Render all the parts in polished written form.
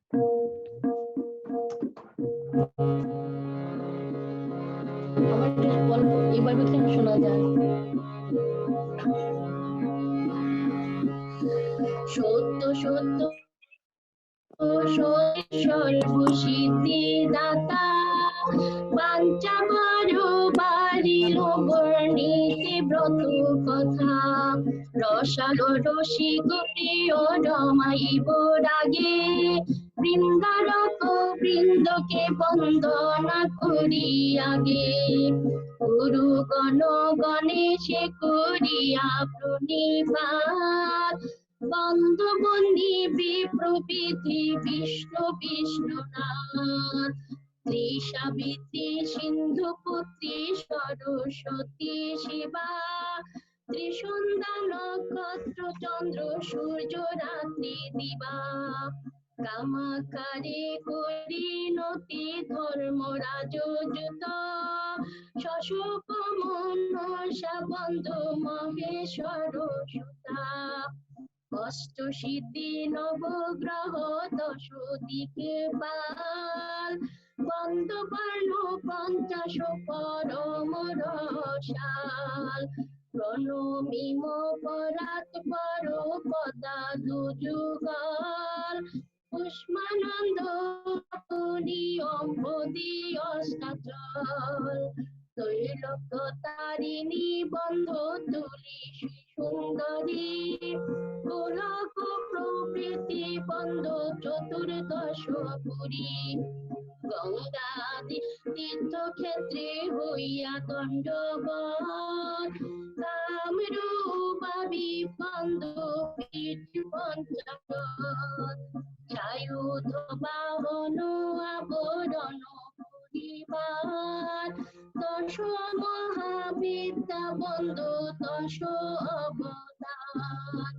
আমার গল্প এবার বলতে শোনা যায়। সত্য সত্য সর্বসিদ্ধি দাতা পাঞ্চা বাড়িল বর্ণিতে ব্রত কথা রসালো রসিক প্রিয় রমাইব রাগে বৃন্দারক বৃন্দকে বন্দনা করি আগে গুরু গণ গণেশে করিয়া প্রণিপাত বন্ধুবন্ধী বিপ্রবৃতি বিষ্ণু বিষ্ণুনাথ ত্রিসাবিত্রী সিন্ধু পুত্রী সরস্বতী শিবা ত্রিসন্ধ্যা নক্ষত্র চন্দ্র সূর্য রাত্রি দিবা কামাকারে পরিণতি ধর্মরাজ যুত শশক মনসা বন্ধু মহেশ্বর সুতা অষ্টসিদ্ধি নবগ্রহ দশ দিকে পাল বন্ধবর্ণ পঞ্চাশ পরম রসাল প্রণমিম পরাৎ পর পদা দুযুগল পুষ্মানন্দ অম্বদি অষ্টাচল তৈলক তারিণী বন্ধ তুলি সুন্দরী গোলক প্রভৃতি বন্ধ চতুর্দশ পুরী গঙ্গাদি তীর্থক্ষেত্রে হইয়া দণ্ডবত কামরূপাবি বন্ধ পঞ্চাশত ছায়ুধ বাহন আবরণ পরিবার দশ মহাবিদ্যা বন্ধ দশ অবতার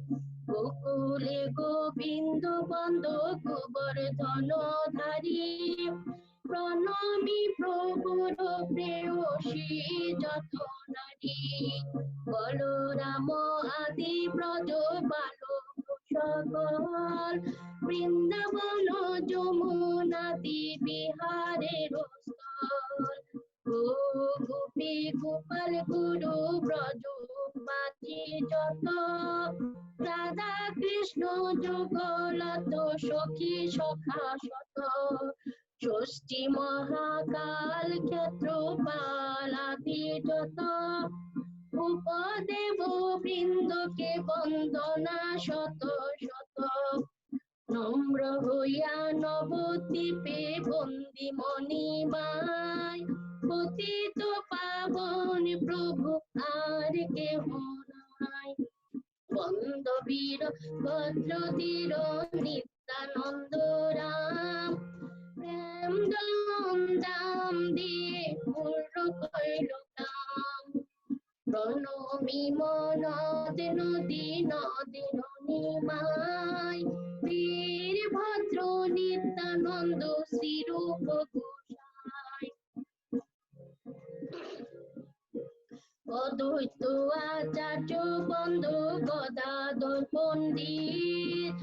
গোকুলে গোবিন্দ বন্ধ গোবর্ধন ধারী প্রণমি প্রভুর প্রেয়সী যত নারী বলরাম আদি ব্রজ বালক সকল বৃন্দাবন যমুনাদি বিহারের স্থল গোপী গোপাল গুরু ব্রজ বাজি যত রাধা কৃষ্ণ যুগলত সখী সখা শত ষষ্ঠী মহাকাল ক্ষেত্রপাল আদি যত উপদেব বৃন্দকে বন্দনা শত শত নম্র হইয়া নবদ্বীপে বন্দি মণিমায় পতিত পাবন প্রভু আর কেহ নাই বন্দ বীর ভদ্রধীর নিত্যানন্দ রাম প্রেম দাম দিয়ে পূর্ণ কইল কাম প্রণমি নদ নদী নদী ননিমায় বীর ভদ্র নিত্যানন্দ শ্রীরূপ গোসাই অদ্বৈত আচার্য বন্ধু গদাধর পণ্ডিত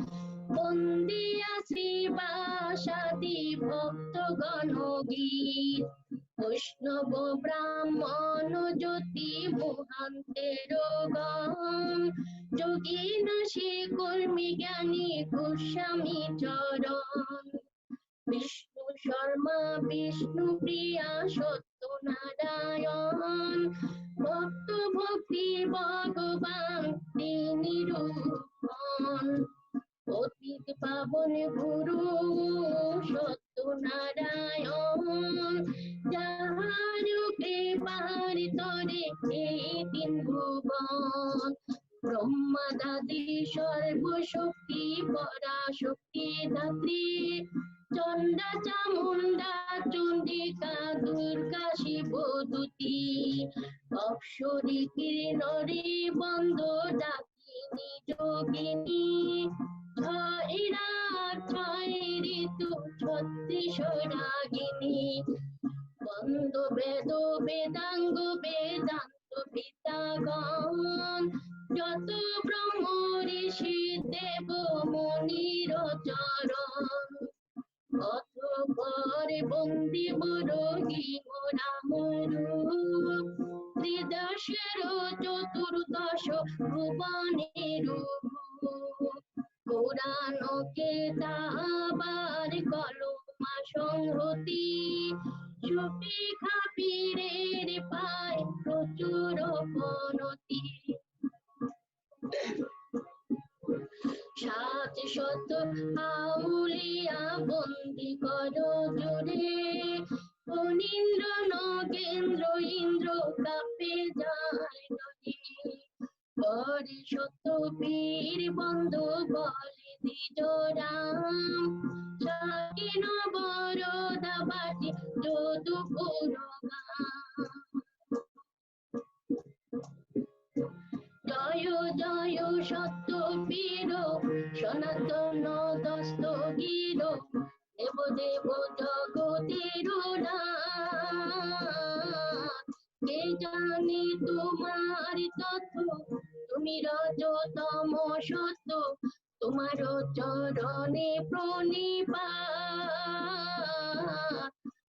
বন্দিয়া শ্রীবাসাদি ভক্তগণ গীত বৈষ্ণব ব্রাহ্মণ জ্যোতি মহান্তের গণ যোগীন শ্রী কর্মী জ্ঞানী গোস্বামী চরণ বিষ্ণু শর্মা বিষ্ণু প্রিয়া সত্যনারায়ণ ভক্ত ভক্তি ভগবান তিনি রূপন অতীত পাবন গুরু সত্যনারায়ণ যাহার কৃপার তরে এই তিন ভুবন ব্রহ্মাদাদি সর্বশক্তি পরাশক্তি ধাত্রী চণ্ডা চামুণ্ডা চণ্ডিকা দুর্গা শিবদূতী অপ্সরী কিন্নরী বন্ধ ডাকিনী যোগিনী ছয় রাত ছয় ঋতু ছত্রিশ রাগিনী বন্দ বেদ বেদাঙ্গ বেদান্ত পিতাগণ যত ব্রহ্ম ঋষি দেব মুনির চরণ পুরানো কেতাবার কলমা সংহতি সুফি খাপিরের পায় প্রচুর অবনতি সাত শত আউলিয়া বন্দি করো জুড়ে ফণীন্দ্র নগেন্দ্র ইন্দ্র কাপে যায় নদী পরে শত বীর বন্ধু বলে দ্বিজরাম সাকিন বরদা বাটি যদুপুর জয় জয় সত্য বীর সনাতন দস্তগীর দেব দেব জগতের কে জানে তোমার তত্ত্ব তুমি রজতম সত্য তোমার চরণে প্রণিপাত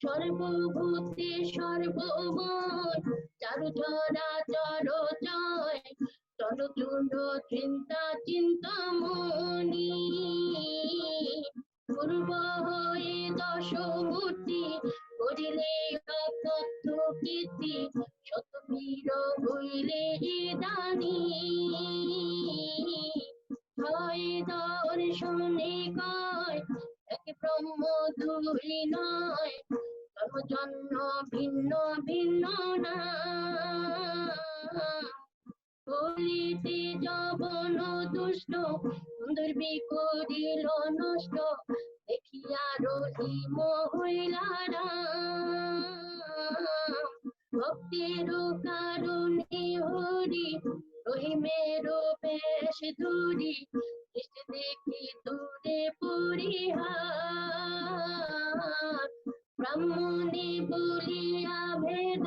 সর্বভূতে সর্বময় চারু চরাচর জয় চরচূর্ণ চিন্তা চিন্তামণি পূর্ব হয়ে দশমূর্তি করিলে তথ্য কীর্তি শতবীর হইলে দানি হয় দর্শনে কয় এক ব্রহ্ম দুই নয় জন্ম ভিন্ন ভিন্ন না কলিতে যবন দুষ্ট দুর্বি করিল নষ্ট দেখিয়া রহিম হইলারা ভক্তির কারণে হরি রহিমের বেশ দূরি দৃষ্টি দেখি দূরে পরিহার ব্রাহ্মণী বলিয়া ভেদ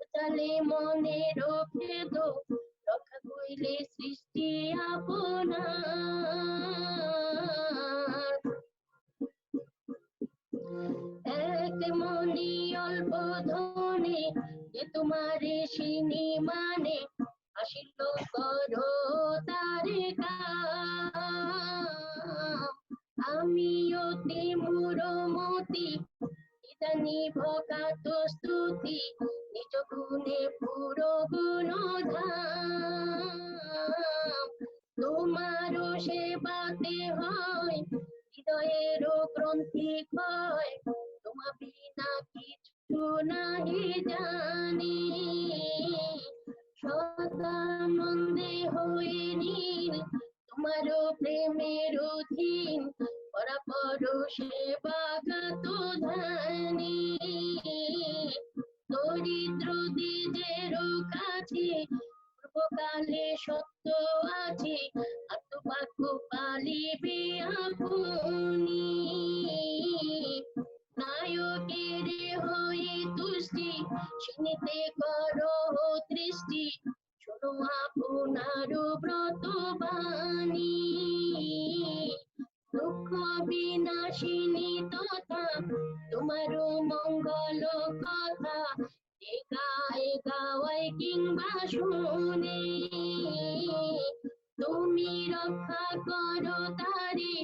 চালে মনের ভেদ রক্ষা কইলে সৃষ্টি আপনার এক মনি অল্প ধনে যে তোমারে সিনি মানে আসিল করো তারে আমি অতি মূঢ়মতি ইদানি ভকাত স্তুতি নিজ গুণে পুরো গুণধাম তোমারও সেবাতে হয় হৃদয়ের গ্রন্থি ক্ষয় তোমা বিনা কিছু নাহি জানি সদানন্দে হয়ে নীল তোমারও প্রেমের অধীন পরাপর সেবাগত ধানি দরিদ্র দ্বিজের কাছে পূর্বকালে সত্য আছে আত্মবাক্য পালিবে আপনি নায়কের হয়ে তুষ্টি শুনিতে করো দৃষ্টি শোনো আপনার ব্রত বাণী দুঃখ বিনাশিনী তথা তোমার মঙ্গল কথা গায়ে গাওয়ায় কিংবা শুনে তুমি রক্ষা করো তারে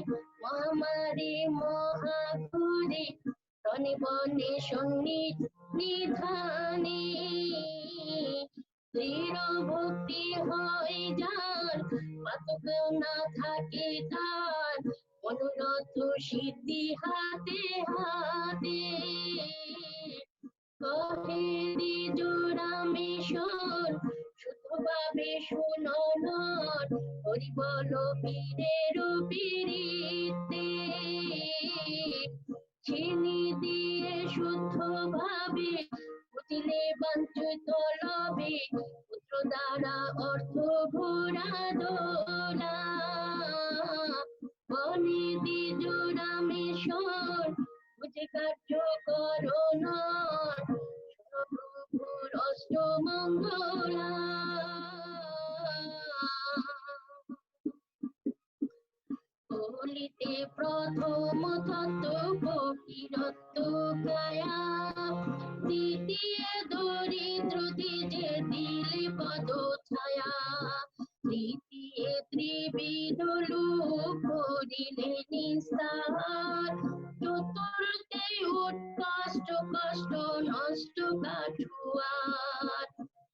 মহামারী মহাঘুরে রণে বনে সন্নিধানে দৃঢ় ভক্তি হয় যার পাতক না থাকে তার মনোরথ সিদ্ধি হাতে হাতে কহে দ্বিজরামেশ্বর শুদ্ধভাবে শুনো নর হরি বল বীরের বীরিতে চিনি দিয়ে শুদ্ধ ভাবে বুঝিলে বাঞ্ছিত লবে পুত্র দ্বারা অর্থ ভরা দোলা বনে দ্বিজরামেশ্বর বুঝে কার্য করো নর প্রভুর অষ্টমঙ্গলা বলিতে প্রথম তত্ত্ব ফকিরত্ব কায়া দ্বিতীয় দরিদ্র দ্বিজে দিলে পদ ছায়া তৃতীয় ত্রিবিধ লোক দিলে নিস্তার চতুর্থে উৎকষ্ট কষ্ট নষ্ট কাঠুয়ার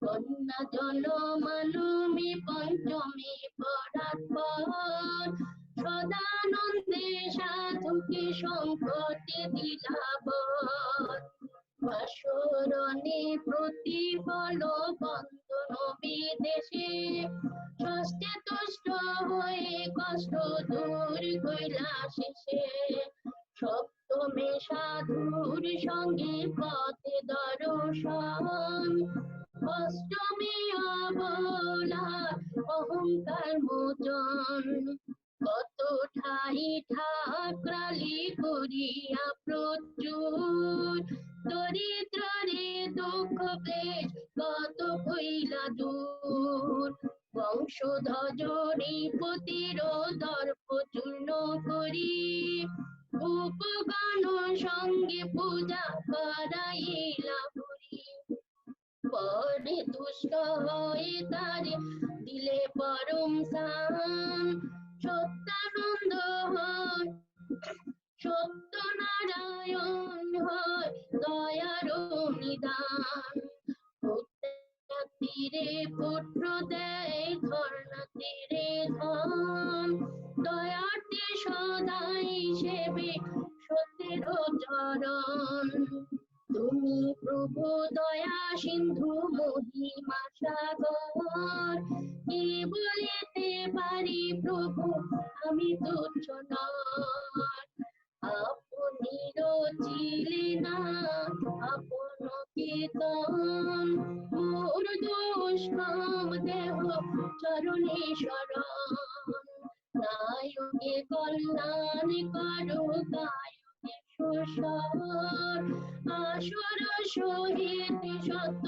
কন্যা জনমানমী পঞ্চমী পরাৎপর সদানন্দে সাধুকে সংকটে দিলাবর বাসরণে প্রতিফল বন্ধন বিদেশে ষষ্ঠে তুষ্ট হয়ে কষ্ট দূর কইলা শেষে সপ্তমে সাধুর সঙ্গে পথে দর্শন অষ্টমী অবলা অহংকার মোচন কত ঠাই ঠাকরালি করিয়া প্রচুর দরিদ্ররে দুঃখ ক্লেশ কত হইলা দূর বংশধ্বজরে পতির দর্প চূর্ণ করি উপগণ সঙ্গে পূজা করাইলা হরি পরে দুষ্ট হয়ে তারে দিলে পরম শান সত্যানন্দ হয় সত্যনারায়ণ হয় দয়ার নিদান তীরে পুত্র দেয় ধর্ণা তীরে ধন দয়াতে সদাই সেবে সত্যের চরণ তুমি প্রভু দয়া সিন্ধু মহিমা সাগর কি বলিতে পারি প্রভু আমি তুচ্ছ নর আপনি রচিলে না আপন কীর্তন মোর দুষ্কম দেহ চরণে শরণ নায়কে কল্যাণ করো গায়কে সুস্বর আসর সহিত শত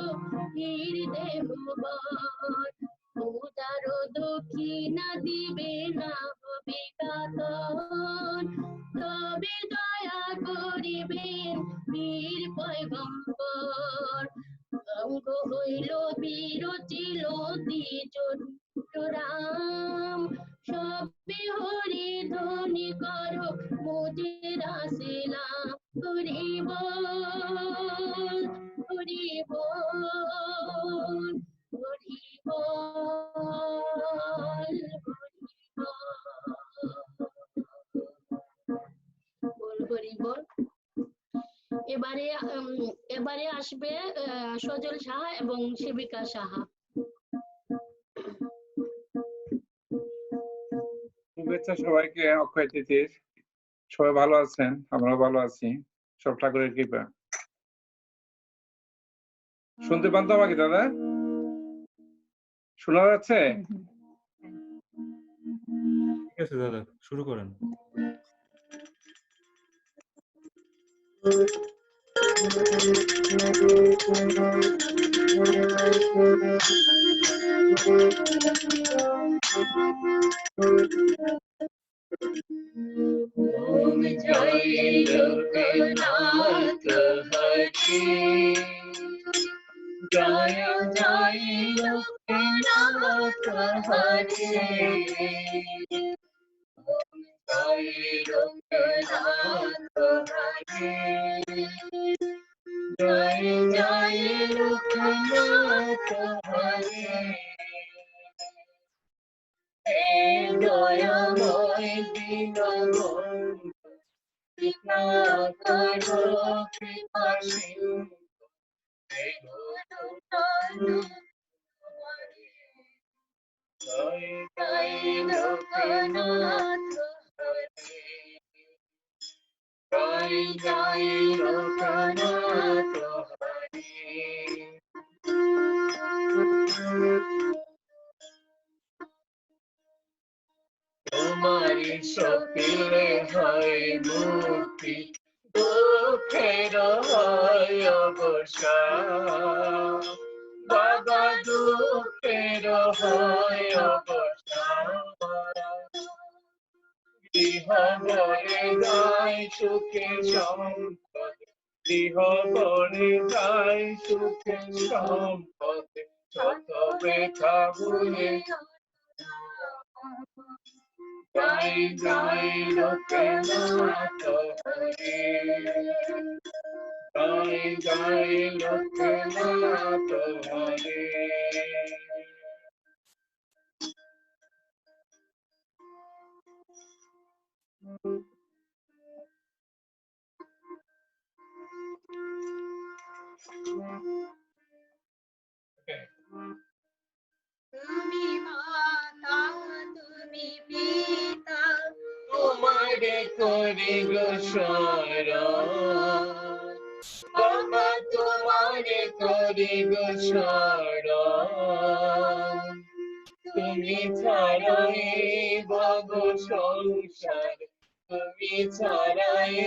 বীর দেববর পূজার দক্ষিণা দিবে না হবে কাতর তবে দয়া করিবেন বীর পয়গম্বর অঙ্গ হইল বিরচিল দ্বিজ রাম সবে হরি ধ্বনি করো মুঝে রাসেলাম হরি বল হরি বল হরি বল হরি বল। এবারে আসবে সজল সাহা এবং সেবিকা সাহা। শুভেচ্ছা সবাইকে অক্ষয় তৃতীয়ার। সবাই ভালো আছেন? আমরা ভালো আছি, সব ঠাকুরের কৃপা। শুনতে পান তো আমাকে দাদা? শোনা যাচ্ছে? ঠিক আছে দাদা, শুরু করেন। ओम जय लोकनाथ हरि जय जय लोकनाथ हरि ओम जय लोकनाथ हरि जय जय लोकनाथ हरि दयामय दीनबन्धु कृपा करो कृपा सिंधु जय जय लोकनाथ हरि जय जय लोकनाथ हरि तुम्हारी शक्तिले है मुक्ति दुखेर है अवसान बाबा दुखेर है अवसान गृह बले गाय सुखे सम्पद गृह बले गाय सुखे सम्पद शत व्यथा भूले জয় জয় লোকনাথ হরে জয় জয় লোকনাথ হরে তুমি মাতা তুমি পিতা তোমারে করি গো শরণ বাবা তোমারে করি গো শরণ তুমি ছাড়াই ভব সংসার তুমি ছাড়াই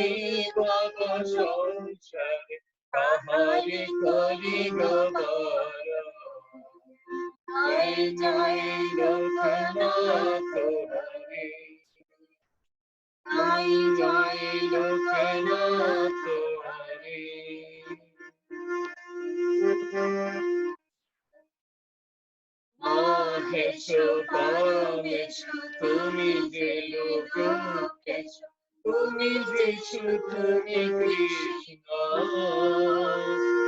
ভব সংসার কাহারে করি গো বরণ জয় জয় লোকনাথ হরে জয় জয় লোকনাথ হরে মহেশ পরমেশ তুমি যে লোকেশ তুমি যিশু তুমি কৃষ্ণ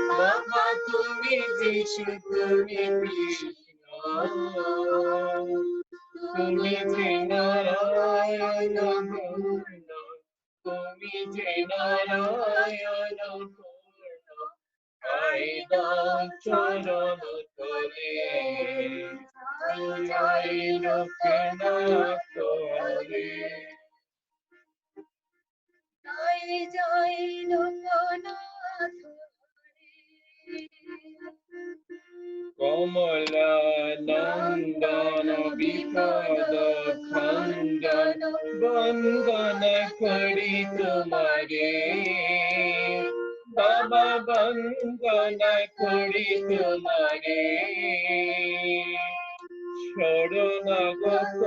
বাবা তুমি যিশু তুমি কৃষ্ণ তুমি যে নারায়ণ পূর্ণ তুমি যে নারায়ণ পূর্ণ আই দাও চরণ তলে জয় লোকনাথ হরে জয় জয় লোকনাথ কমলা নন্দন বিপদ খণ্ডন বন্দন করি তোমারে বাবা বন্দন করি তোমারে শরণাগত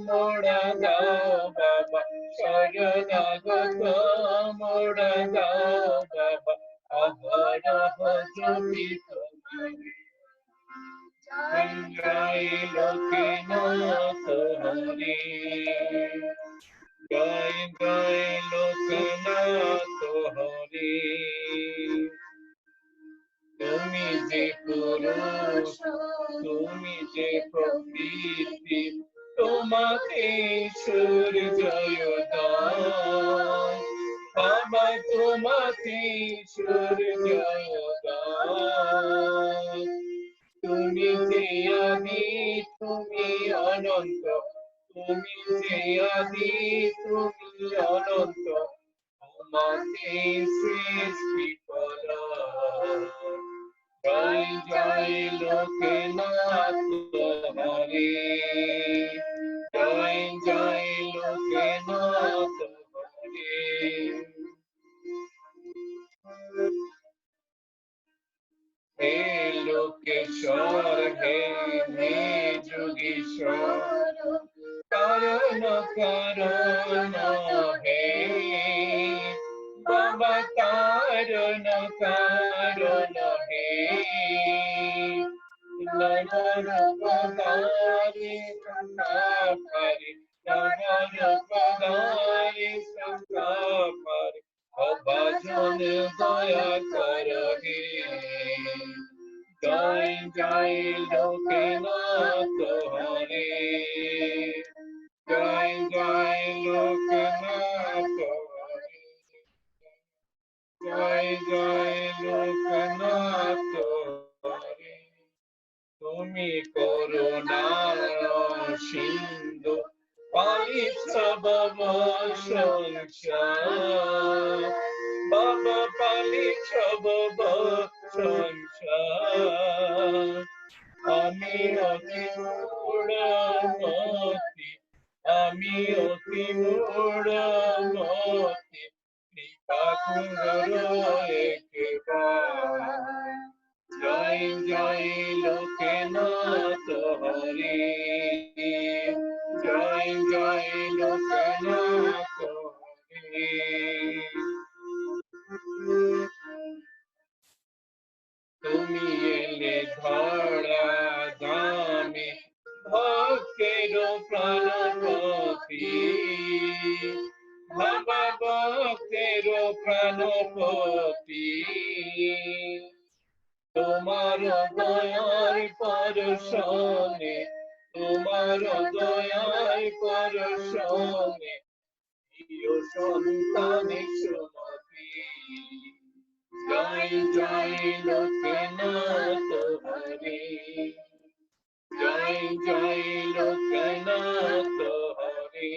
মোরা দাও বাবা শরণাগত মোরা দাও বাবা অহরহ জপি তোমারে জয় জয় লোকনাথ হরে জয় জয় লোকনাথ হরে তুমি যে পুরুষ তুমি যে প্রকৃতি তোমাকে সূর্যোদয় বাবা তোমাকে সূর্যোদয় তুমি যে আদি তুমি অনন্ত তুমি যে আদি তুমি অনন্ত তোমাকে সৃষ্টি করা জয় জয় লোকনাথ হরে জয় জয় লোকনাথ হরে হে লোকেশ্বর হে যোগীশ্বর কারণ কারণ হে বাবা কারণ কারণ হে নরপদারি সংকারি নরপদারি সংকারি অভাজন দয়া কর হে জয় জয় লোকনাথ হরে জয় জয় লোকনাথ হরে জয় জয় লোকনাথ হরে তুমি করুণার সিন্ধু পালিছ ভব সংসার বাবা পালিছ ভব সংসার আমি অতি মূঢ়মতি আমি অতি মূঢ়মতি কৃপা করো একবার জয় জয় লোকনাথ হরে জয় জয় লোকনাথ হরে তুমি এলে ধরা ধামে ভক্তের প্রাণপতি আমাদের প্রাণপতি তোমার দয়ার পরশনে তোমার দয়ার পরশনে প্রিয় সন্তানের সুমতি জয় জয় লোকনাথ হরে জয় জয় লোকনাথ হরে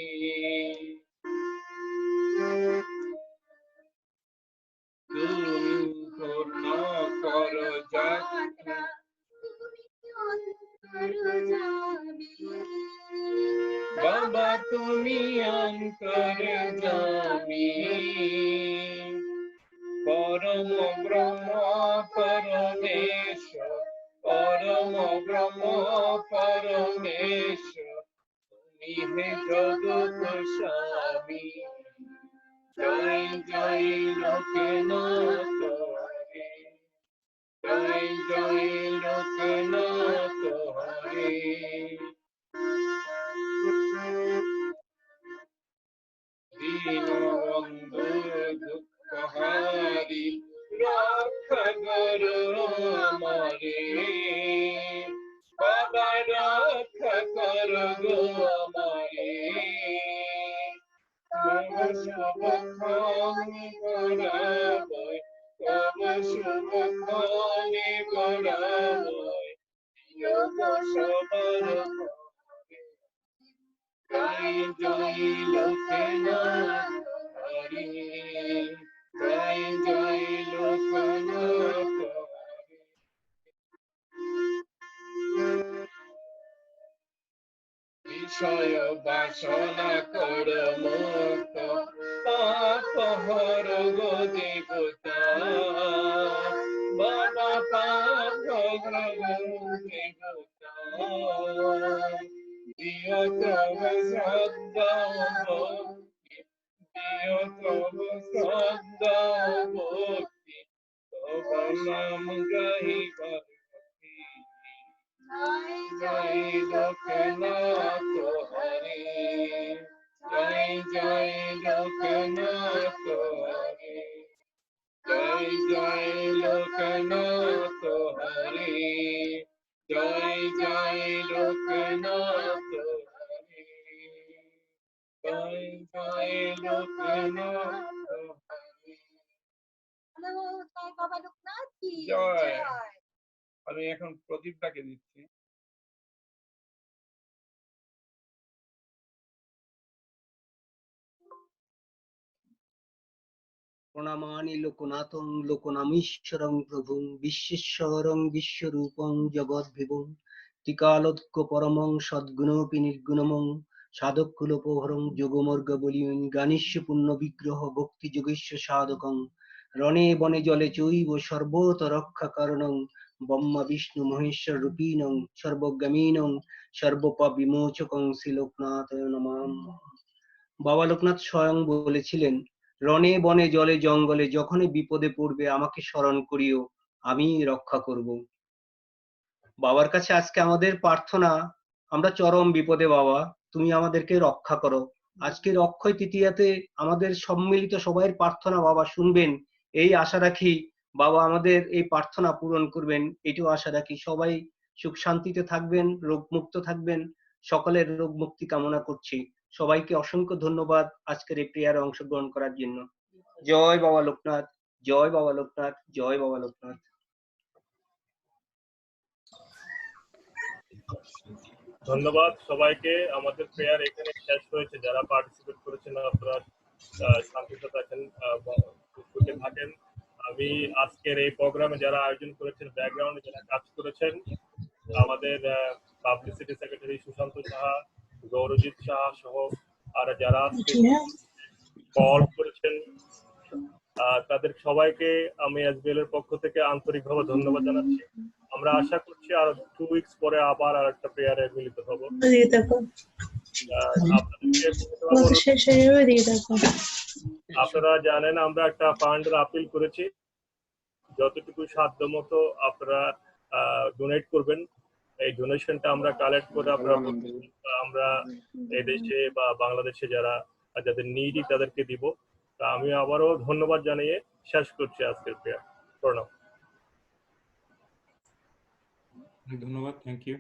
তুমি করুণা কর যাত্রা বাবা তুমি অন্তরে যাবি পরম ব্রহ্ম পরমেশ্বর পরম ব্রহ্ম পরমেশ্বর তুমি হে জগৎ স্বামী জয় জয় লোকনাথ হরে জয় জয় লোকনাথ হরে দীনবন্ধু দুঃখহারি রক্ষা করো আমারে বাবা রক্ষা করো গো আমারে তব শুভ খানি বরাবর তব শুভ খানি বরাবর যোগ সবার জয় জয় লোকনাথ হরে জয় জয় লোকনাথ হরে বিষয় বাসনা কর মুক্ত পাপ হর গো দেবতা বাবা পাপ হর গো দেবতা দিও তব শ্রদ্ধা ভক্তি দিও তব শ্রদ্ধা ভক্তি তব নাম গাহিবার জয় লোকনাথ হরে জয় জয় লোকনাথ হরে জয় জয় লোকনাথ হরে জয় জয় লোকনাথ হরে জয় জয় লোকনাথ হরে হ্যালো জয় বাবা লোকনাথ কি জয়। জয়। আমি এখন প্রদীপটাকে দিচ্ছি। প্রণামানি লোকনাথং লোকনামীশ্বরং প্রভুং বিশ্বেশ্বরং বিশ্বরূপং জগদ্ভিভুং ত্রিকালোক্য পরমং সদ্গুণোপি নির্গুণমং সাধকুলোপহরং যোগমর্গ বলিয়ং গানিষ্য পুণ্য বিগ্রহ ভক্তি যোগেশ্ব সাধকং রণে বনে জলে চৈব সর্বত রক্ষা কারণং ব্রহ্মা বিষ্ণু মহেশ্বর রূপীণং সর্বজ্ঞামীনং সর্বপাপ বিমোচকং শ্রী লোকনাথ নমাম। বাবা লোকনাথ স্বয়ং বলেছিলেন, রণে বনে জলে জঙ্গলে যখনই বিপদে পড়বে আমাকে স্মরণ করিও, আমি রক্ষা করব। বাবার কাছে আজকে আমাদের প্রার্থনা, আমরা চরম বিপদে বাবা, তুমি আমাদেরকে রক্ষা করো। আজকের অক্ষয় তৃতীয়াতে আমাদের সম্মিলিত সবাই প্রার্থনা বাবা শুনবেন, এই আশা রাখি বাবা আমাদের এই প্রার্থনা পূরণ করবেন, এটাও আশা রাখি। সবাই সুখ শান্তিতে থাকবেন, রোগ মুক্ত থাকবেন, সকলের রোগ মুক্তি কামনা করছি। সবাইকে অসংখ্য ধন্যবাদ আজকের এই প্রেয়ারে অংশগ্রহণ করার জন্য। জয় বাবা লোকনাথ, জয় বাবা লোকনাথ, জয় বাবা লোকনাথ। ধন্যবাদ সবাইকে। আমাদের প্রেয়ার এখানে শেষ হয়েছে। যারা পার্টিসিপেট করেছেন আপনারা শান্তিতে থাকেন, সুখে থাকেন। আমি আজকের এই প্রোগ্রামে যারা আয়োজন করেছেন, ব্যাকগ্রাউন্ডে যারা কাজ করেছেন, আমাদের পাবলিসিটি সেক্রেটারি সুশান্ত সাহা, গৌরজিৎ সাহা সহ আর যারা কল করেছেন, তাদের সবাইকে আমি এসবিএল এর পক্ষ থেকে আন্তরিকভাবে ধন্যবাদ জানাচ্ছি। আমরা আশা করছি আর 2 উইকস পরে আবার আরেকটা প্রেয়ারে মিলিত হব। আপনারা জানেন আমরা একটা ফান্ডের আপিল করেছি, যতটুকু সাধ্য মতো আপনারা ডোনেট করবেন। এই ডোনেশনটা আমরা কালেক্ট করে আমরা এই দেশে বা বাংলাদেশে যাদের নিডি তাদেরকে দিব। তা আমি আবারও ধন্যবাদ জানিয়ে শেষ করছি আজকের প্রেয়ার। প্রণাম। ধন্যবাদ, থ্যাংক ইউ।